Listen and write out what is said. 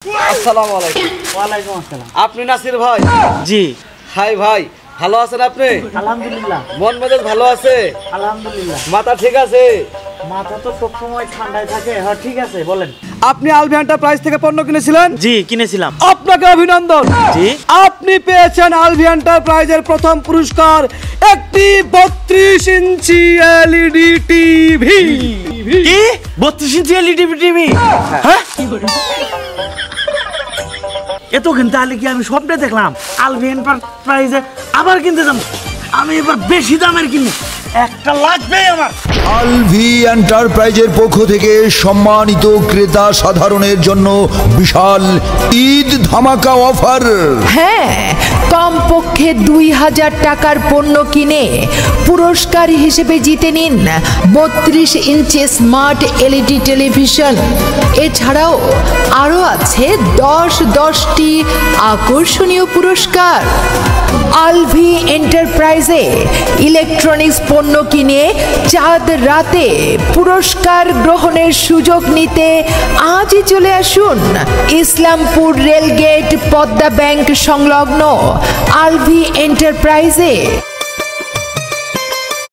আসসালামু আলাইকুম। ওয়ালাইকুম আসসালাম। আপনি নাসির ভাই? জি। হাই ভাই, ভালো আছেন আপনি? আলহামদুলিল্লাহ। মন মেজাজ ভালো আছে? আলহামদুলিল্লাহ। মাথা ঠিক আছে? মাথা তো সবসময় ঠান্ডায় থাকে। হ্যাঁ ঠিক আছে, বলেন। আপনি আলভি এন্টারপ্রাইজ থেকে পণ্য কিনেছিলেন? জি কিনেছিলাম। আপনাকে অভিনন্দন। জি। আপনি পেয়েছেন আলভি এন্টারপ্রাইজের প্রথম পুরস্কার, একটি 32 ইঞ্চি এলইডি টিভি। কি 32 ইঞ্চি এলইডি টিভি? হ্যাঁ এত কিনতে হলে কি আমি স্বপ্নে দেখলাম আলভি এন্টারপ্রাইজে আবার কিনতে যাব? আমি এবার বেশি দামের কিনি, একটা লাগবেই আমার। আলভি এন্টারপ্রাইজের পক্ষ থেকে সম্মানিত ক্রেতা সাধারণের জন্য বিশাল ঈদ ধামাকা অফার। হ্যাঁ, কমপক্ষে 2000 টাকার পণ্য কিনে পুরস্কার হিসেবে জিতে নিন 32 ইঞ্চি স্মার্ট এলইডি টেলিভিশন। এছাড়াও আরও আছে 10টি আকর্ষণীয় পুরস্কার। আলভি এন্টারপ্রাইজে ইলেকট্রনিক্স পণ্য কিনে চাঁদ রাতে পুরস্কার গ্রহণের সুযোগ নিতে আজই চলে আসুন ইসলামপুর রেলগেট পদ্মা ব্যাংক সংলগ্ন আলভি এন্টারপ্রাইজে।